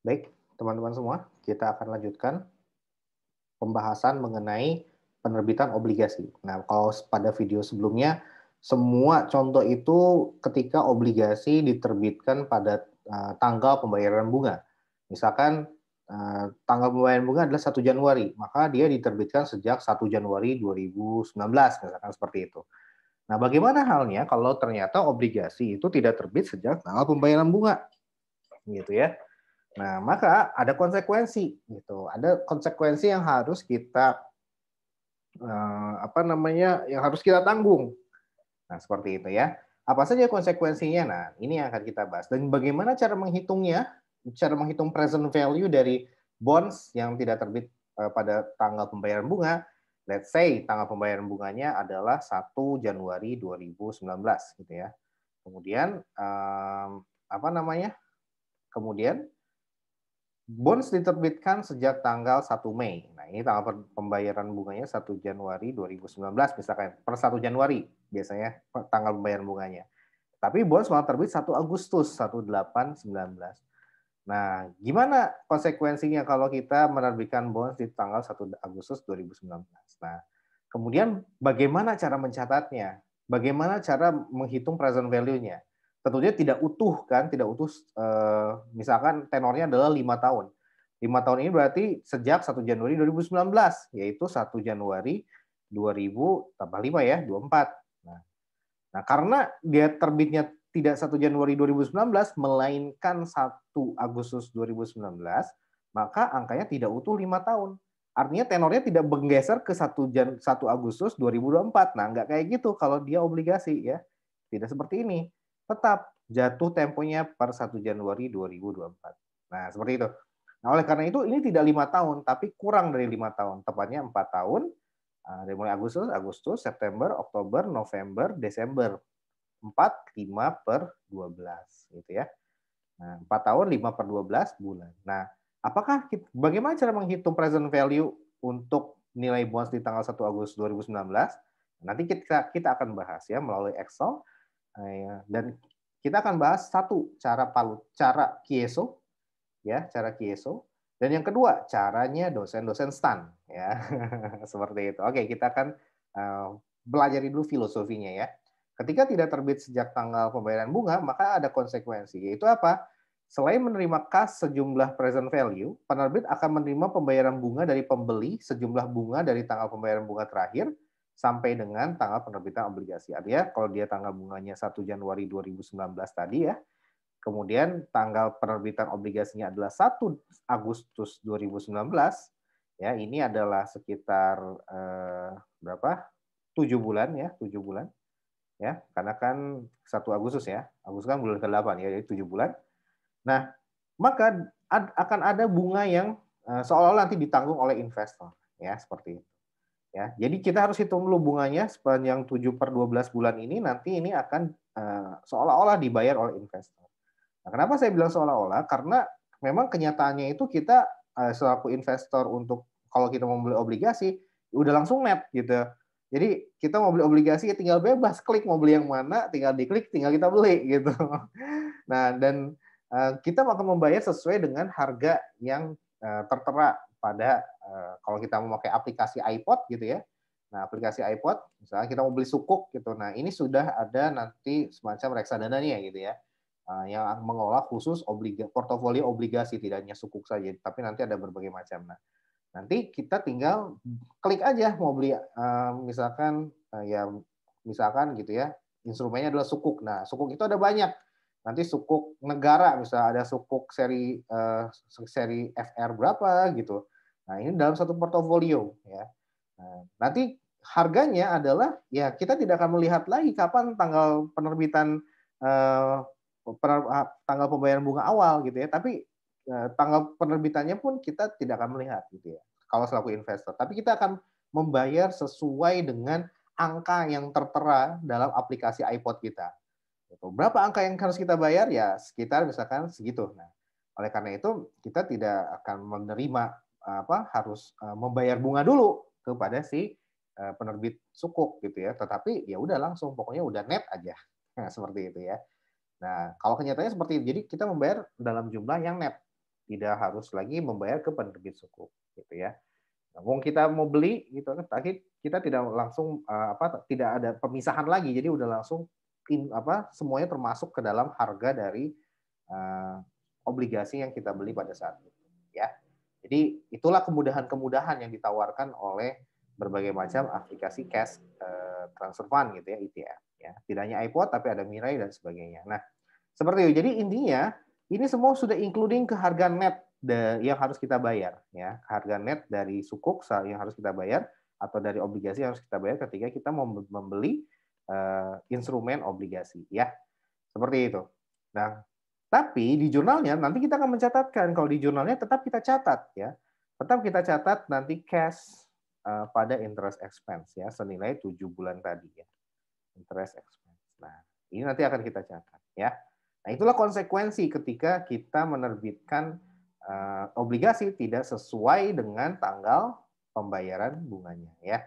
Baik, teman-teman semua, kita akan lanjutkan pembahasan mengenai penerbitan obligasi. Nah, kalau pada video sebelumnya, semua contoh itu ketika obligasi diterbitkan pada tanggal pembayaran bunga. Misalkan tanggal pembayaran bunga adalah 1 Januari, maka dia diterbitkan sejak 1 Januari 2019, misalkan seperti itu. Nah, bagaimana halnya kalau ternyata obligasi itu tidak terbit sejak tanggal pembayaran bunga, gitu ya? Nah, maka ada konsekuensi gitu. Ada konsekuensi yang harus kita yang harus kita tanggung. Nah, seperti itu ya. Apa saja konsekuensinya? Nah, ini yang akan kita bahas. Dan bagaimana cara menghitungnya? Cara menghitung present value dari bonds yang tidak terbit pada tanggal pembayaran bunga. Let's say tanggal pembayaran bunganya adalah 1 Januari 2019 gitu ya. Kemudian apa namanya? Kemudian bonds diterbitkan sejak tanggal 1 Mei. Nah, ini tanggal pembayaran bunganya 1 Januari 2019 misalkan, per 1 Januari biasanya tanggal pembayaran bunganya. Tapi bonds malah terbit 1 Agustus 1819. Nah, gimana konsekuensinya kalau kita menerbitkan bonds di tanggal 1 Agustus 2019? Nah, kemudian bagaimana cara mencatatnya? Bagaimana cara menghitung present value-nya? Tentunya tidak utuh kan, tidak utuh misalkan tenornya adalah 5 tahun. 5 tahun ini berarti sejak 1 Januari 2019, yaitu 1 Januari 2000 tambah 5 ya, 24. Nah, karena dia terbitnya tidak 1 Januari 2019, melainkan 1 Agustus 2019, maka angkanya tidak utuh 5 tahun. Artinya tenornya tidak bergeser ke 1 Agustus 2024. Nah, nggak kayak gitu kalau dia obligasi ya. Tidak seperti ini. Tetap jatuh temponya per 1 Januari 2024. Nah, seperti itu. Nah, oleh karena itu ini tidak 5 tahun, tapi kurang dari 5 tahun. Tepatnya 4 tahun, dari mulai Agustus, September, Oktober, November, Desember. 4, 5 per 12 gitu ya. Nah, 4 tahun 5 per 12 bulan. Nah, bagaimana cara menghitung present value untuk nilai bonds di tanggal 1 Agustus 2019? Nanti kita akan bahas ya melalui Excel dan kita akan bahas satu cara Kieso ya, cara Kieso, dan yang kedua caranya dosen-dosen STAN ya. Seperti itu. Oke, kita akan belajar dulu filosofinya ya. Ketika tidak terbit sejak tanggal pembayaran bunga, maka ada konsekuensi, yaitu apa? Selain menerima kas sejumlah present value, penerbit akan menerima pembayaran bunga dari pembeli sejumlah bunga dari tanggal pembayaran bunga terakhir sampai dengan tanggal penerbitan obligasi. Artinya kalau dia tanggal bunganya 1 Januari 2019 tadi ya, kemudian tanggal penerbitan obligasinya adalah 1 Agustus 2019, ya ini adalah sekitar berapa? 7 bulan ya, 7 bulan ya, karena kan 1 Agustus ya, Agustus kan bulan ke-8 ya, jadi 7 bulan. Nah, maka akan ada bunga yang seolah-olah nanti ditanggung oleh investor, ya seperti itu. Ya, jadi kita harus hitung dulu bunganya sepanjang 7/12 bulan ini, nanti ini akan seolah-olah dibayar oleh investor. Nah, kenapa saya bilang seolah-olah? Karena memang kenyataannya itu kita selaku investor untuk kalau kita mau beli obligasi, udah langsung net gitu. Jadi kita mau beli obligasi ya tinggal bebas klik mau beli yang mana, tinggal diklik, tinggal kita beli gitu. Nah, dan kita akan membayar sesuai dengan harga yang tertera pada kalau kita memakai aplikasi iPod gitu ya. Nah, aplikasi iPod, misalnya kita mau beli sukuk gitu. Nah, ini sudah ada nanti semacam reksadana-nya gitu ya. Yang mengolah khusus portofolio obligasi, tidak hanya sukuk saja, tapi nanti ada berbagai macam. Nah, nanti kita tinggal klik aja mau beli misalkan gitu ya, instrumennya adalah sukuk. Nah, sukuk itu ada banyak. Nanti sukuk negara, misalnya ada sukuk seri FR berapa gitu. Nah, ini dalam satu portofolio ya. Nah, nanti harganya adalah ya kita tidak akan melihat lagi kapan tanggal penerbitan eh, tanggal pembayaran bunga awal gitu ya, tapi tanggal penerbitannya pun kita tidak akan melihat gitu ya kalau selaku investor, tapi kita akan membayar sesuai dengan angka yang tertera dalam aplikasi iPod kita. Gitu. Berapa angka yang harus kita bayar? Ya sekitar misalkan segitu. Nah, oleh karena itu kita tidak akan menerima harus membayar bunga dulu kepada si penerbit sukuk gitu ya. Tetapi ya udah langsung pokoknya udah net aja. Nah, seperti itu ya. Nah, kalau kenyataannya seperti itu. Jadi kita membayar dalam jumlah yang net. tidak harus lagi membayar ke penerbit sukuk gitu ya. Nah, wong kita mau beli gitu kan, kita tidak langsung tidak ada pemisahan lagi, jadi udah langsung semuanya termasuk ke dalam harga dari obligasi yang kita beli pada saat itu ya. Jadi itulah kemudahan-kemudahan yang ditawarkan oleh berbagai macam aplikasi cash transfer fund gitu ya, ETF ya. Tidak hanya iPod tapi ada Mirai dan sebagainya. Nah, seperti itu. Jadi intinya ini semua sudah including ke harga net yang harus kita bayar ya, harga net dari sukuk yang harus kita bayar atau dari obligasi yang harus kita bayar ketika kita mau membeli instrumen obligasi ya. Seperti itu. Nah, tapi di jurnalnya nanti kita akan mencatatkan, kalau di jurnalnya tetap kita catat ya. Tetap kita catat nanti cash pada interest expense ya, senilai 7 bulan tadi ya. Interest expense. Nah, ini nanti akan kita catat ya. Nah, itulah konsekuensi ketika kita menerbitkan obligasi tidak sesuai dengan tanggal pembayaran bunganya ya.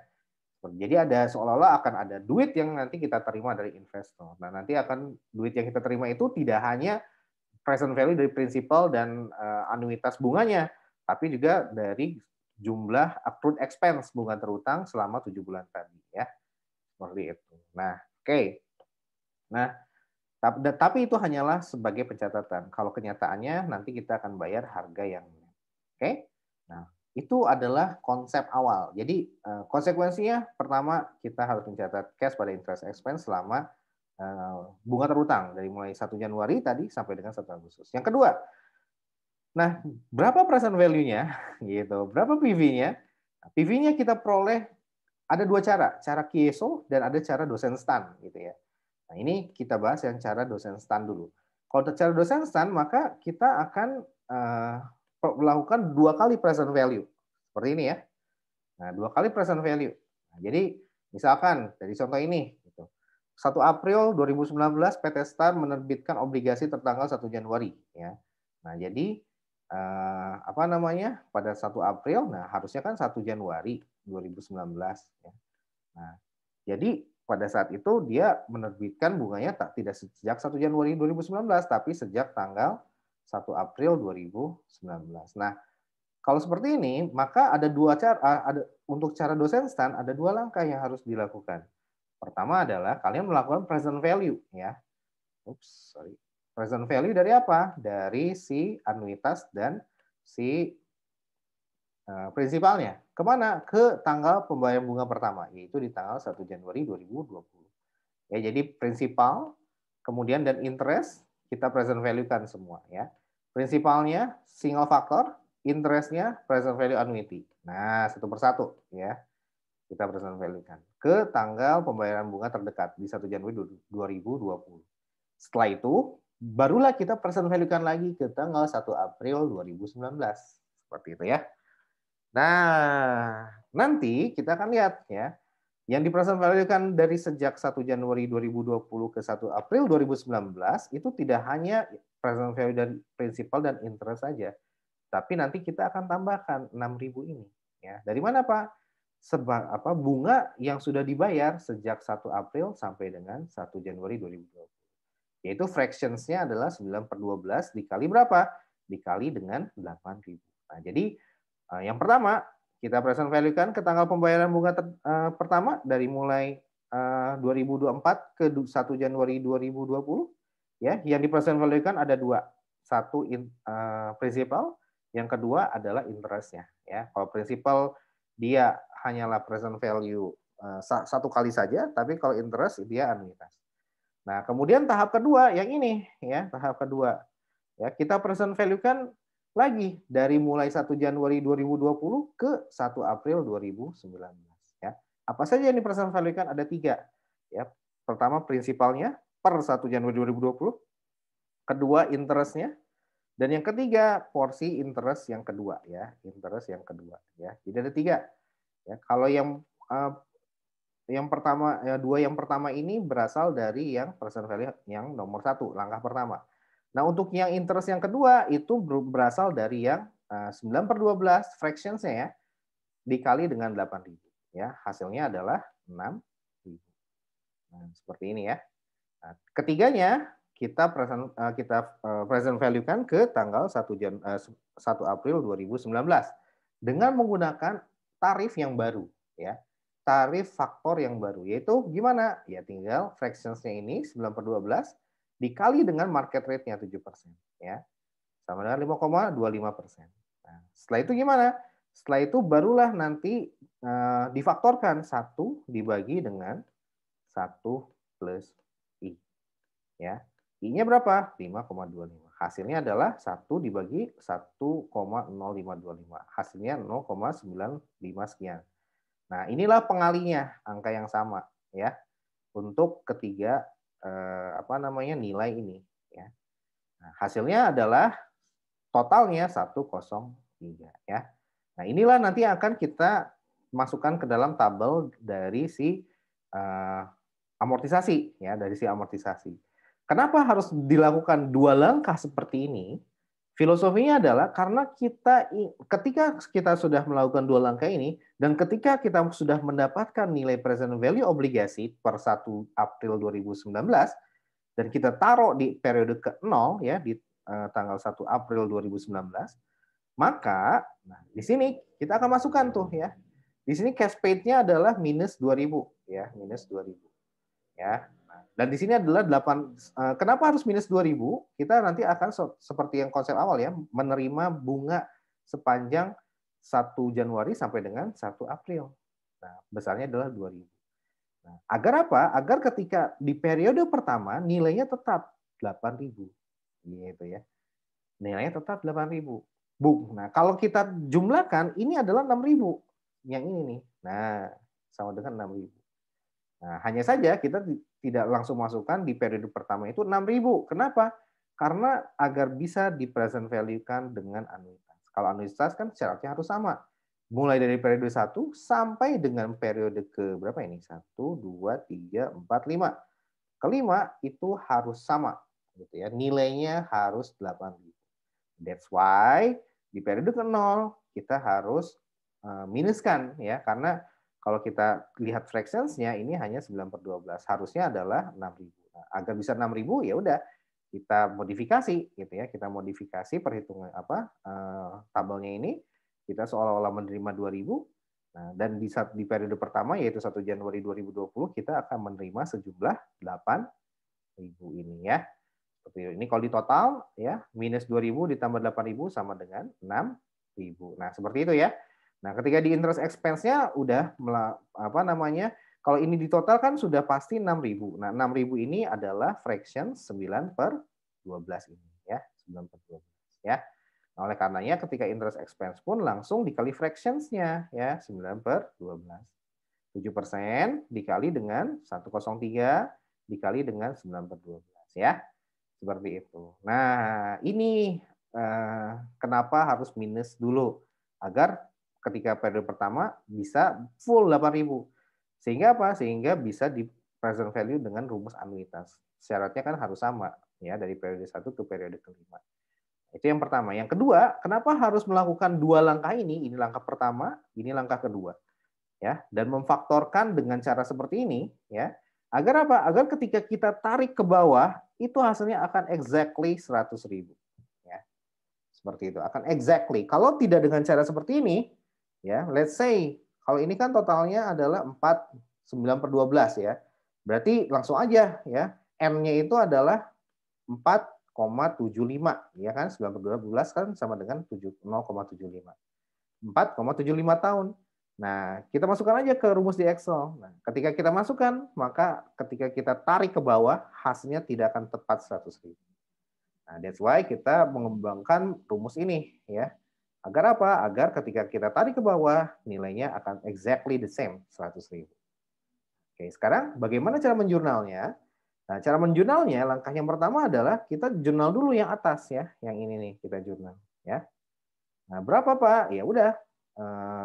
Jadi ada seolah-olah akan ada duit yang nanti kita terima dari investor. Nah, nanti akan duit yang kita terima itu tidak hanya present value dari prinsipal dan anuitas bunganya, tapi juga dari jumlah accrued expense bunga terutang selama 7 bulan tadi ya. Seperti itu. Nah, oke. Nah, tapi itu hanyalah sebagai pencatatan. Kalau kenyataannya nanti kita akan bayar harga yang oke. Nah, itu adalah konsep awal. Jadi konsekuensinya pertama kita harus mencatat cash pada interest expense selama bunga terutang dari mulai 1 Januari tadi sampai dengan 1 Agustus. Yang kedua, nah berapa present value-nya gitu, berapa PV-nya? Nah, PV-nya kita peroleh ada dua cara Kieso dan ada cara dosen stan gitu ya. Nah, ini kita bahas yang cara dosen stan dulu. Kalau cara dosen stan, maka kita akan melakukan 2 kali present value. Seperti ini ya. Nah, 2 kali present value. Nah, jadi, misalkan dari contoh ini, 1 April 2019 PT Star menerbitkan obligasi tertanggal 1 Januari. Ya. Nah, jadi, pada 1 April, nah harusnya kan 1 Januari 2019. Ya. Nah, jadi pada saat itu dia menerbitkan bunganya tidak sejak 1 Januari 2019, tapi sejak tanggal 1 April 2019. Nah, kalau seperti ini, maka ada dua cara. Untuk cara dosen stan, ada 2 langkah yang harus dilakukan. Pertama adalah kalian melakukan present value. Ya. Present value dari apa? Dari si anuitas dan si prinsipalnya. Kemana? Ke tanggal pembayaran bunga pertama, yaitu di tanggal 1 Januari 2020. Ya, jadi prinsipal, kemudian dan interest, kita present value-kan semua. Ya. Prinsipalnya single factor, interest-nya present value annuity. Nah, satu persatu. Ya. Kita present value-kan ke tanggal pembayaran bunga terdekat di 1 Januari 2020. Setelah itu, barulah kita present value-kan lagi ke tanggal 1 April 2019. Seperti itu ya. Nah, nanti kita akan lihat ya, yang di-present value-kan dari sejak 1 Januari 2020 ke 1 April 2019 itu tidak hanya present value dari principal dan interest saja, tapi nanti kita akan tambahkan 6.000 ini. Ya, dari mana Pak? Bunga yang sudah dibayar sejak 1 April sampai dengan 1 Januari 2020. Yaitu fractions-nya adalah 9/12 dikali berapa? Dikali dengan 8.000. Nah, jadi yang pertama, kita present value-kan ke tanggal pembayaran bunga pertama dari mulai 2024 ke 1 Januari 2020. Ya, yang di present value-kan ada 2. Satu principal, yang kedua adalah interest-nya. Ya, kalau principal dia hanyalah present value 1 kali saja, tapi kalau interest dia anuitas. Nah, kemudian tahap kedua yang ini ya, tahap kedua. Ya, kita present value-kan lagi dari mulai 1 Januari 2020 ke 1 April 2019 ya. Apa saja yang di-present value-kan? Ada 3 ya. Pertama prinsipalnya per 1 Januari 2020, kedua interest-nya, dan yang ketiga porsi interest yang kedua ya, interest yang kedua ya. Jadi ada 3. Ya, kalau yang pertama ya, 2 yang pertama ini berasal dari yang present value yang nomor 1, langkah pertama. Nah, untuk yang interest yang kedua itu berasal dari yang 9/12 fractions-nya ya, dikali dengan 8.000. Ya, hasilnya adalah 6.000. Nah, seperti ini ya. Nah, ketiganya present value kan ke tanggal 1 April 2019 dengan menggunakan tarif yang baru ya. Tarif faktor yang baru yaitu gimana? Ya tinggal fractions-nya ini 9/12 dikali dengan market rate-nya 7% ya. Sama dengan 5,25%. Nah, setelah itu gimana? Setelah itu barulah nanti difaktorkan 1 dibagi dengan 1 plus I ya. I-nya berapa? 5,25. Hasilnya adalah 1 dibagi 1,0525. Hasilnya 0,95 sekian. Nah, inilah pengalinya, angka yang sama ya. Untuk ketiga nilai ini ya. Nah, hasilnya adalah totalnya 103 ya. Nah, inilah nanti akan kita masukkan ke dalam tabel dari si amortisasi ya, dari si amortisasi. Kenapa harus dilakukan 2 langkah seperti ini? Filosofinya adalah karena ketika kita sudah melakukan 2 langkah ini dan ketika kita sudah mendapatkan nilai present value obligasi per 1 April 2019 dan kita taruh di periode ke-0 ya di tanggal 1 April 2019, maka di sini kita akan masukkan tuh ya. Di sini cash paid-nya adalah minus 2.000 ya, minus 2.000 ya. Dan di sini adalah 8, kenapa harus minus 2.000? Kita nanti akan seperti yang konsep awal ya, menerima bunga sepanjang 1 Januari sampai dengan 1 April. Nah, besarnya adalah 2.000. Nah, agar apa? Agar ketika di periode pertama nilainya tetap 8.000. Gitu ya. Nilainya tetap 8.000. Nah, kalau kita jumlahkan ini adalah 6.000. Yang ini nih. Nah, sama dengan 6.000. Nah, hanya saja kita tidak langsung masukkan di periode pertama itu 6.000. Kenapa? Karena agar bisa di present value-kan dengan anuitas. Kalau anuitas kan syaratnya harus sama. Mulai dari periode 1 sampai dengan periode ke berapa ini? 1, 2, 3, 4, 5. Kelima itu harus sama. Gitu ya. Nilainya harus 8.000. That's why di periode ke-0 kita harus minuskan ya, karena kalau kita lihat fractions-nya ini hanya 9/12, harusnya adalah 6.000. Nah, agar bisa 6.000 ya udah kita modifikasi gitu ya, kita modifikasi perhitungan tabelnya ini, kita seolah-olah menerima 2.000. Nah, dan di periode pertama yaitu 1 Januari 2020 kita akan menerima sejumlah 8.000 ini ya. Seperti ini kalau di total ya, minus 2.000 ditambah 8.000 sama dengan 6.000. Nah, seperti itu ya. Nah, ketika di interest expense-nya udah kalau ini di total kan sudah pasti 6.000. Nah, 6.000 ini adalah fraction 9/12 ini ya, 9/12 ya. Nah, oleh karenanya ketika interest expense pun langsung dikali fractions-nya ya, 9/12. 7% dikali dengan 103 dikali dengan 9/12 ya. Seperti itu. Nah, ini kenapa harus minus dulu agar ketika periode pertama bisa full 8.000. Sehingga apa? Sehingga bisa di present value dengan rumus anuitas. Syaratnya kan harus sama ya dari periode 1 ke periode kelima. Itu yang pertama. Yang kedua, kenapa harus melakukan 2 langkah ini? Ini langkah pertama, ini langkah kedua. Ya, dan memfaktorkan dengan cara seperti ini ya. Agar apa? Agar ketika kita tarik ke bawah itu hasilnya akan exactly 100.000 ya. Seperti itu, akan exactly. Kalau tidak dengan cara seperti ini, ya, let's say kalau ini kan totalnya adalah 9/12 ya. Berarti langsung aja ya, N-nya itu adalah 4,75 ya kan, 9/12 kan sama dengan 0,75. 4,75 tahun. Nah, kita masukkan aja ke rumus di Excel. Nah, ketika kita masukkan, maka ketika kita tarik ke bawah, hasilnya tidak akan tepat 100.000. Nah, that's why kita mengembangkan rumus ini ya. Agar apa? Agar ketika kita tarik ke bawah, nilainya akan exactly the same, 100.000. Oke, sekarang bagaimana cara menjurnalnya? Nah, cara menjurnalnya, langkah yang pertama adalah kita jurnal dulu yang atas ya, yang ini nih kita jurnal ya. Nah, berapa Pak? Ya udah,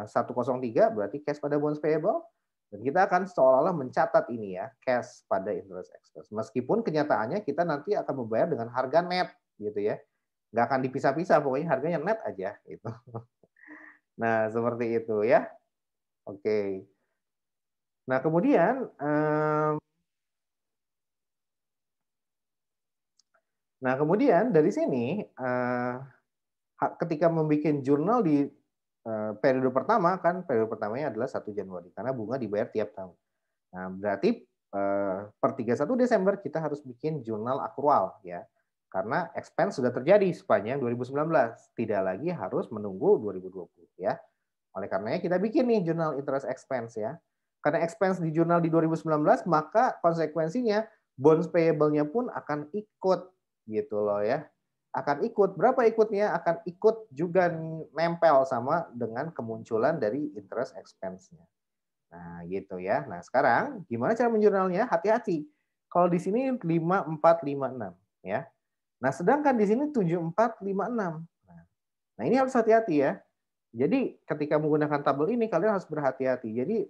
103 berarti cash pada bonds payable, dan kita akan seolah-olah mencatat ini ya, cash pada interest expense. Meskipun kenyataannya kita nanti akan membayar dengan harga net gitu ya. Nggak akan dipisah-pisah, pokoknya harganya net aja gitu. Nah, seperti itu ya. Oke. Nah, kemudian Nah, kemudian dari sini ketika membuat jurnal di periode pertama, kan periode pertamanya adalah 1 Januari karena bunga dibayar tiap tahun. Nah, berarti per 31 Desember kita harus bikin jurnal akrual ya. Karena expense sudah terjadi sepanjang 2019, tidak lagi harus menunggu 2020 ya. Oleh karenanya kita bikin nih jurnal interest expense ya. Karena expense di jurnal di 2019, maka konsekuensinya bonds payable-nya pun akan ikut gitu loh ya. Akan ikut. Berapa ikutnya? Akan ikut juga nempel sama dengan kemunculan dari interest expense-nya. Nah, gitu ya. Nah, sekarang gimana cara menjurnalnya? Hati-hati. Kalau di sini 5456 ya. Nah, sedangkan di sini 7456. Nah, ini harus hati-hati ya. Jadi ketika menggunakan tabel ini kalian harus berhati-hati. Jadi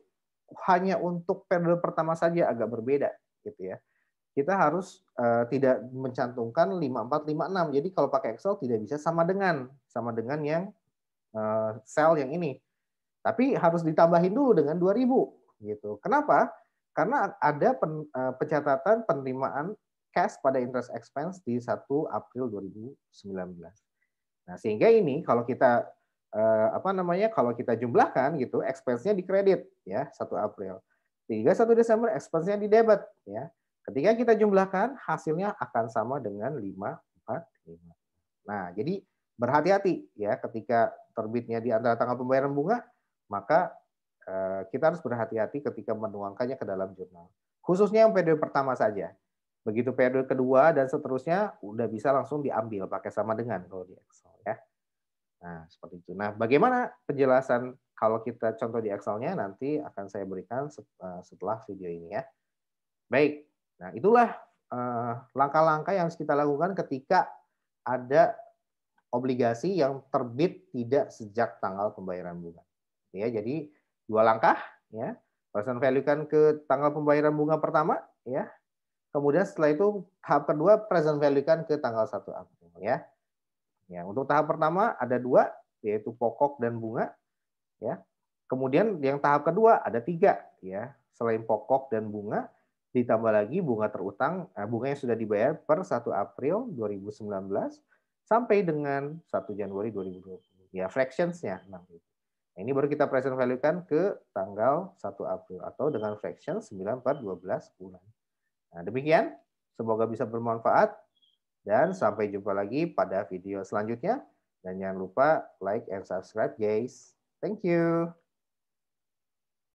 hanya untuk periode pertama saja agak berbeda gitu ya. Kita harus tidak mencantumkan 5456. Jadi kalau pakai Excel tidak bisa sama dengan yang sel yang ini. Tapi harus ditambahin dulu dengan 2000 gitu. Kenapa? Karena ada pencatatan penerimaan cash pada interest expense di 1 April 2019. Nah, sehingga ini kalau kita kalau kita jumlahkan gitu, expense-nya dikredit ya 1 April. 31 Desember expense-nya di debit ya. Ketika kita jumlahkan hasilnya akan sama dengan 545. Nah, jadi berhati-hati ya ketika terbitnya di antara tanggal pembayaran bunga, maka kita harus berhati-hati ketika menuangkannya ke dalam jurnal. Khususnya yang periode pertama saja. Begitu periode kedua dan seterusnya udah bisa langsung diambil pakai sama dengan kalau di Excel ya. Nah, seperti itu. Nah, bagaimana penjelasan kalau kita contoh di Excel-nya nanti akan saya berikan setelah video ini ya. Baik. Nah, itulah langkah-langkah yang harus kita lakukan ketika ada obligasi yang terbit tidak sejak tanggal pembayaran bunga. Ya, jadi 2 langkah ya. Present value-kan ke tanggal pembayaran bunga pertama ya. Kemudian setelah itu tahap kedua present value-kan ke tanggal 1 April ya. Ya, untuk tahap pertama ada 2 yaitu pokok dan bunga ya. Kemudian yang tahap kedua ada 3 ya. Selain pokok dan bunga ditambah lagi bunga terutang, bunga yang sudah dibayar per 1 April 2019 sampai dengan 1 Januari 2020. Ya, fractions-nya 6 itu. Nah, ini baru kita present value-kan ke tanggal 1 April atau dengan fraction 9 per 12 bulan. Nah, demikian. Semoga bisa bermanfaat. Dan sampai jumpa lagi pada video selanjutnya. Dan jangan lupa like and subscribe guys. Thank you.